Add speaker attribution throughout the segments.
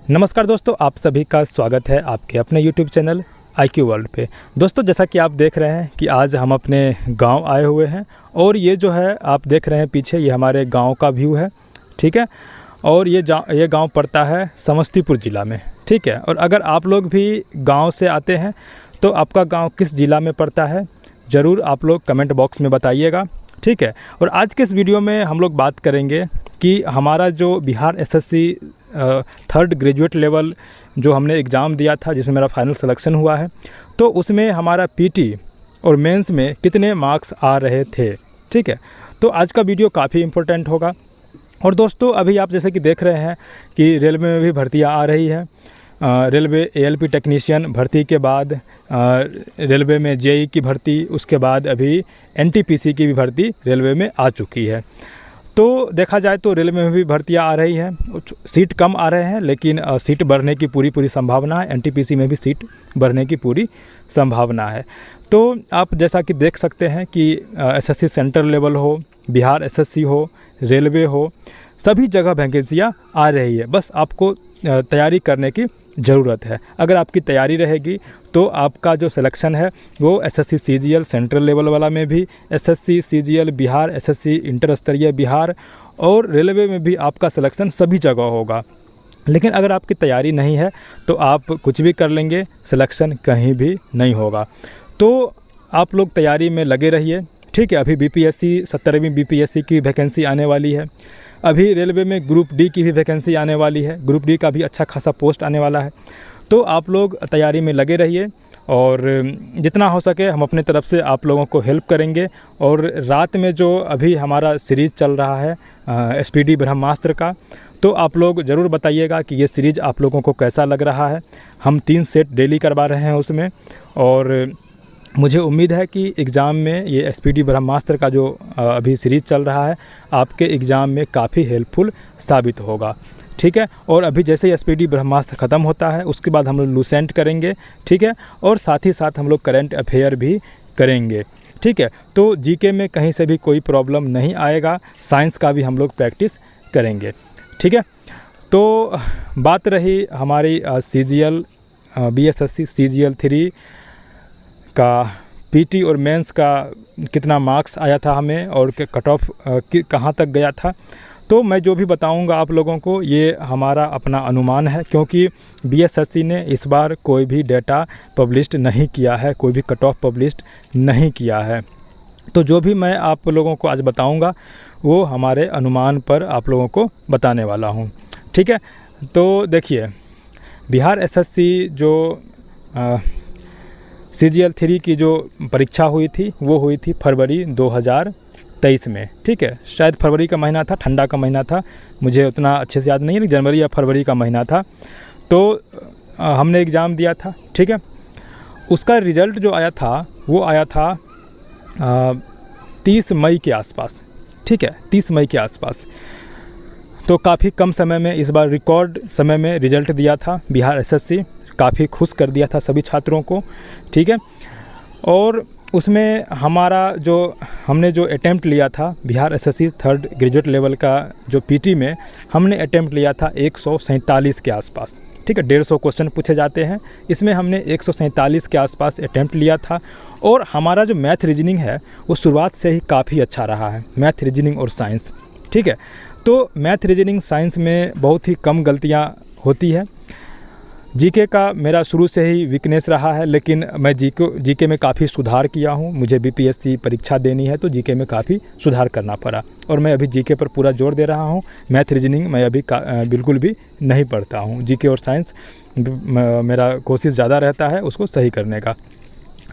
Speaker 1: नमस्कार दोस्तों, आप सभी का स्वागत है आपके अपने YouTube चैनल IQ वर्ल्ड पे। दोस्तों, जैसा कि आप देख रहे हैं कि आज हम अपने गांव आए हुए हैं और ये जो है आप देख रहे हैं पीछे, ये हमारे गांव का व्यू है, ठीक है। और ये गांव पड़ता है समस्तीपुर ज़िला में, ठीक है। और अगर आप लोग भी गांव से आते हैं तो आपका गांव किस ज़िला में पड़ता है ज़रूर आप लोग कमेंट बॉक्स में बताइएगा, ठीक है। और आज के इस वीडियो में हम लोग बात करेंगे कि हमारा जो Bihar SSC third graduate level जो हमने एग्ज़ाम दिया था, जिसमें मेरा फाइनल सिलेक्शन हुआ है, तो उसमें हमारा PT और मेंस में कितने मार्क्स आ रहे थे, ठीक है। तो आज का वीडियो काफ़ी इम्पोर्टेंट होगा। और दोस्तों, अभी आप जैसे कि देख रहे हैं कि रेलवे में भी भर्तियां आ रही है। रेलवे ALP टेक्नीशियन भर्ती के बाद रेलवे में JEE की भर्ती, उसके बाद अभी NTPC की भी भर्ती रेलवे में आ चुकी है। तो देखा जाए तो रेलवे में भी भर्तियां आ रही हैं, सीट कम आ रहे हैं लेकिन सीट बढ़ने की पूरी संभावना है। NTPC में भी सीट बढ़ने की पूरी संभावना है। तो आप जैसा कि देख सकते हैं कि SSC सेंट्रल लेवल हो, बिहार SSC हो, रेलवे हो, सभी जगह वैकेंसियाँ आ रही है। बस आपको तैयारी करने की ज़रूरत है। अगर आपकी तैयारी रहेगी तो आपका जो सिलेक्शन है वो SSC CGL सेंट्रल लेवल वाला में भी, SSC CGL Bihar, SSC inter स्तरीय बिहार और रेलवे में भी आपका सिलेक्शन सभी जगह होगा। लेकिन अगर आपकी तैयारी नहीं है तो आप कुछ भी कर लेंगे, सिलेक्शन कहीं भी नहीं होगा। तो आप लोग तैयारी में लगे रहिए, ठीक है। अभी BPSC 17वीं BPSC की वैकेंसी आने वाली है। अभी रेलवे में ग्रुप D की भी वैकेंसी आने वाली है। ग्रुप D का भी अच्छा खासा पोस्ट आने वाला है। तो आप लोग तैयारी में लगे रहिए और जितना हो सके हम अपने तरफ से आप लोगों को हेल्प करेंगे। और रात में जो अभी हमारा सीरीज़ चल रहा है SPD ब्रह्मास्त्र का, तो आप लोग ज़रूर बताइएगा कि ये सीरीज़ आप लोगों को कैसा लग रहा है। हम 3 सेट डेली करवा रहे हैं उसमें, और मुझे उम्मीद है कि एग्ज़ाम में ये SPD ब्रह्मास्त्र का जो अभी सीरीज़ चल रहा है आपके एग्ज़ाम में काफ़ी हेल्पफुल साबित होगा, ठीक है। और अभी जैसे ही SPD ब्रह्मास्त्र ख़त्म होता है उसके बाद हम लोग लूसेंट करेंगे, ठीक है। और साथ ही साथ हम लोग करंट अफेयर भी करेंगे, ठीक है। तो GK में कहीं से भी कोई प्रॉब्लम नहीं आएगा। साइंस का भी हम लोग प्रैक्टिस करेंगे, ठीक है। तो बात रही हमारी CGL BSSC CGL 3 का PT और मेंस का कितना मार्क्स आया था हमें और कट ऑफ कहाँ तक गया था। तो मैं जो भी बताऊंगा आप लोगों को ये हमारा अपना अनुमान है, क्योंकि BSSC ने इस बार कोई भी डेटा पब्लिश्ड नहीं किया है, कोई भी कट ऑफ पब्लिश्ड नहीं किया है। तो जो भी मैं आप लोगों को आज बताऊंगा वो हमारे अनुमान पर आप लोगों को बताने वाला हूं, ठीक है। तो देखिए, बिहार SSC जो CGL 3 की जो परीक्षा हुई थी वो हुई थी फरवरी 2023 में, ठीक है। शायद फरवरी का महीना था, ठंडा का महीना था, मुझे उतना अच्छे से याद नहीं है, लेकिन जनवरी या फरवरी का महीना था। तो हमने एग्ज़ाम दिया था, ठीक है। उसका रिज़ल्ट जो आया था वो आया था 30 मई के आसपास, ठीक है, 30 मई के आसपास। तो काफ़ी कम समय में, इस बार रिकॉर्ड समय में रिज़ल्ट दिया था बिहार SSC। काफ़ी खुश कर दिया था सभी छात्रों को, ठीक है। और उसमें हमारा हमने जो अटेम्प्ट लिया था Bihar SSC third graduate level का जो PT में हमने अटेम्प्ट लिया था 147 के आसपास, ठीक है। 150 क्वेश्चन पूछे जाते हैं, इसमें हमने 147 के आसपास अटेम्प्ट लिया था। और हमारा जो मैथ रीजनिंग है वो शुरुआत से ही काफ़ी अच्छा रहा है, मैथ रीजनिंग और साइंस, ठीक है। तो मैथ रीजनिंग साइंस में बहुत ही कम गलतियाँ होती है। GK का मेरा शुरू से ही वीकनेस रहा है, लेकिन मैं GK में काफ़ी सुधार किया हूँ। मुझे BPSC परीक्षा देनी है तो GK में काफ़ी सुधार करना पड़ा, और मैं अभी GK पर पूरा जोर दे रहा हूँ। मैथ रीजनिंग मैं अभी बिल्कुल भी नहीं पढ़ता हूँ। GK और साइंस मेरा कोशिश ज़्यादा रहता है उसको सही करने का,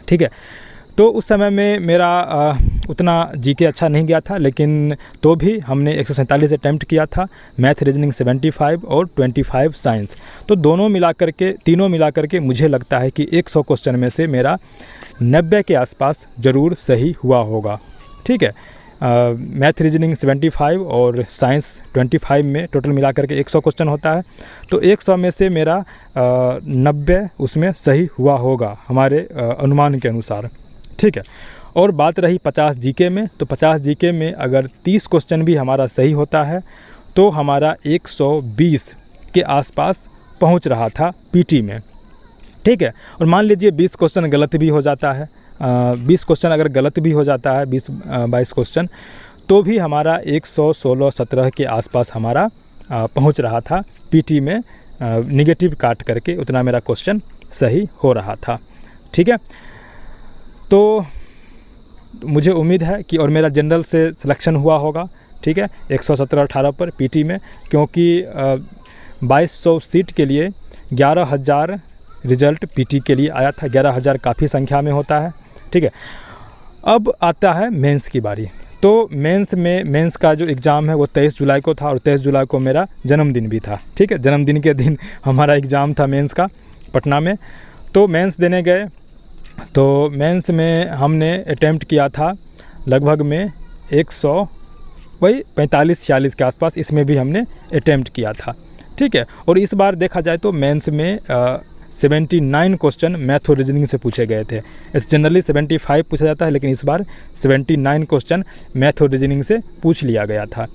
Speaker 1: ठीक है। तो उस समय में मेरा उतना GK अच्छा नहीं गया था, लेकिन तो भी हमने 147 अटैम्प्ट किया था, मैथ रीजनिंग 75 और 25 साइंस। तो तीनों मिला करके मुझे लगता है कि 100 क्वेश्चन में से मेरा 90 के आसपास ज़रूर सही हुआ होगा, ठीक है। मैथ रीजनिंग 75 और साइंस 25 में टोटल मिला करके 100 क्वेश्चन होता है। तो 100 में से मेरा 90 उसमें सही हुआ होगा हमारे अनुमान के अनुसार, ठीक है। और बात रही 50 GK में, तो 50 GK में अगर 30 क्वेश्चन भी हमारा सही होता है तो हमारा 120 के आसपास पहुंच रहा था पीटी में, ठीक है। और मान लीजिए 20 क्वेश्चन गलत भी हो जाता है, 20 क्वेश्चन अगर गलत भी हो जाता है, 20-22 क्वेश्चन, तो भी हमारा 116-17 के आसपास हमारा पहुंच रहा था पीटी में, निगेटिव काट करके उतना मेरा क्वेश्चन सही हो रहा था, ठीक है। तो मुझे उम्मीद है कि और मेरा जनरल से सिलेक्शन हुआ होगा, ठीक है, 117-18 पर पीटी में, क्योंकि 2200 सीट के लिए 11,000 रिज़ल्ट पीटी के लिए आया था। 11,000 काफ़ी संख्या में होता है, ठीक है। अब आता है मेंस की बारी। तो मेंस का जो एग्ज़ाम है वो 23 जुलाई को था और 23 जुलाई को मेरा जन्मदिन भी था, ठीक है। जन्मदिन के दिन हमारा एग्ज़ाम था मेंस का पटना में। तो मेंस देने गए, तो मेंस में हमने अटेम्प्ट किया था लगभग में 145-46 के आसपास, इसमें भी हमने अटेम्प्ट किया था, ठीक है। और इस बार देखा जाए तो मेंस में 79 क्वेश्चन मैथ और रीजनिंग से पूछे गए थे। इस जनरली 75 पूछा जाता है, लेकिन इस बार 79 क्वेश्चन मैथ और रीजनिंग से पूछ लिया गया था।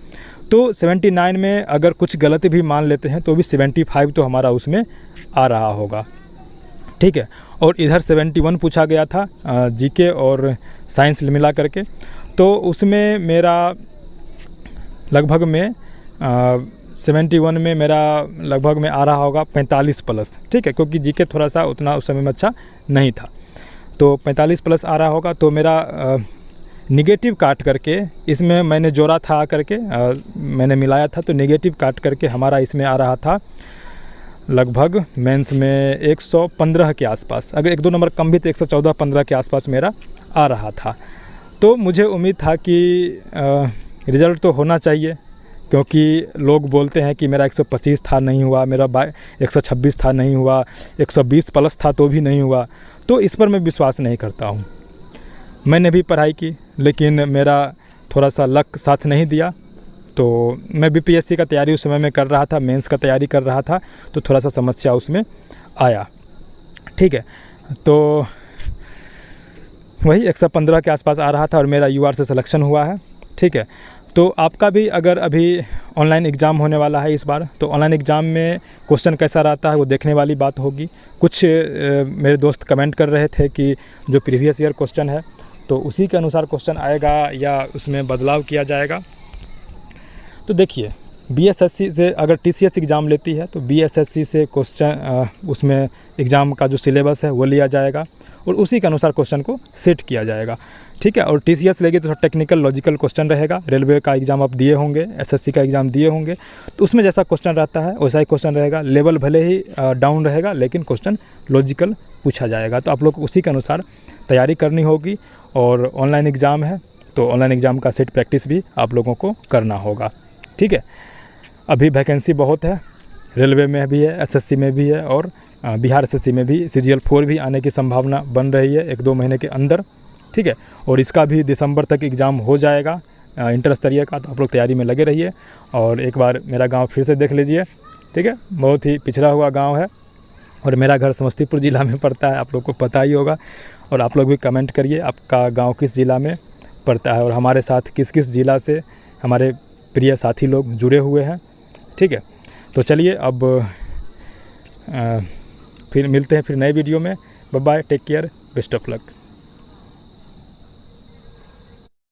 Speaker 1: तो 79 में अगर कुछ गलत भी मान लेते हैं तो भी 75 तो हमारा उसमें आ रहा होगा, ठीक है। और इधर 71 पूछा गया था जीके और साइंस मिला करके, तो उसमें मेरा लगभग में 71 में मेरा लगभग में आ रहा होगा 45+, ठीक है, क्योंकि जीके थोड़ा सा उतना उस समय में अच्छा नहीं था, तो 45+ आ रहा होगा। तो मेरा निगेटिव काट करके इसमें मैंने जोड़ा था करके मैंने मिलाया था, तो निगेटिव काट करके हमारा इसमें आ रहा था लगभग मेंस में 115 के आसपास। अगर 1-2 नंबर कम भी तो 114-15 के आसपास मेरा आ रहा था। तो मुझे उम्मीद था कि रिज़ल्ट तो होना चाहिए, क्योंकि लोग बोलते हैं कि मेरा 125 था नहीं हुआ, मेरा 126 था नहीं हुआ, 120+ था तो भी नहीं हुआ। तो इस पर मैं विश्वास नहीं करता हूँ। मैंने भी पढ़ाई की, लेकिन मेरा थोड़ा सा लक साथ नहीं दिया। तो मैं बीपीएससी का तैयारी उस समय में कर रहा था, मेंस का तैयारी कर रहा था, तो थोड़ा सा समस्या उसमें आया, ठीक है। तो वही 115 के आसपास आ रहा था और मेरा यूआर से सिलेक्शन हुआ है, ठीक है। तो आपका भी अगर अभी ऑनलाइन एग्ज़ाम होने वाला है इस बार, तो ऑनलाइन एग्ज़ाम में क्वेश्चन कैसा रहता है वो देखने वाली बात होगी। कुछ मेरे दोस्त कमेंट कर रहे थे कि जो प्रीवियस ईयर क्वेश्चन है तो उसी के अनुसार क्वेश्चन आएगा या उसमें बदलाव किया जाएगा। तो देखिए, बीएसएससी से अगर टीसीएस एग्ज़ाम लेती है तो बीएसएससी से क्वेश्चन उसमें एग्ज़ाम का जो सिलेबस है वो लिया जाएगा और उसी के अनुसार क्वेश्चन को सेट किया जाएगा, ठीक है। और टीसीएस लेगी तो टेक्निकल लॉजिकल क्वेश्चन रहेगा। रेलवे का एग्ज़ाम आप दिए होंगे, एसएससी का एग्ज़ाम दिए होंगे, तो उसमें जैसा क्वेश्चन रहता है वैसा ही क्वेश्चन रहेगा। लेवल भले ही डाउन रहेगा, लेकिन क्वेश्चन लॉजिकल पूछा जाएगा। तो आप लोग को उसी के अनुसार तैयारी करनी होगी। और ऑनलाइन एग्ज़ाम है तो ऑनलाइन एग्ज़ाम का सेट प्रैक्टिस भी आप लोगों को करना होगा, ठीक है। अभी वैकेंसी बहुत है, रेलवे में भी है, एसएससी में भी है और बिहार एसएससी में भी CGL 4 भी आने की संभावना बन रही है 1-2 महीने के अंदर, ठीक है। और इसका भी दिसंबर तक एग्ज़ाम हो जाएगा इंटर स्तरीय का। तो आप लोग तैयारी में लगे रहिए और एक बार मेरा गांव फिर से देख लीजिए, ठीक है। बहुत ही पिछड़ा हुआ गांव है और मेरा घर समस्तीपुर ज़िला में पड़ता है, आप लोग को पता ही होगा। और आप लोग भी कमेंट करिए आपका गाँव किस ज़िला में पड़ता है और हमारे साथ किस किस ज़िला से हमारे प्रिय साथी लोग जुड़े हुए हैं, ठीक है। तो चलिए अब फिर मिलते हैं फिर नए वीडियो में। Bye bye, take care, best of luck.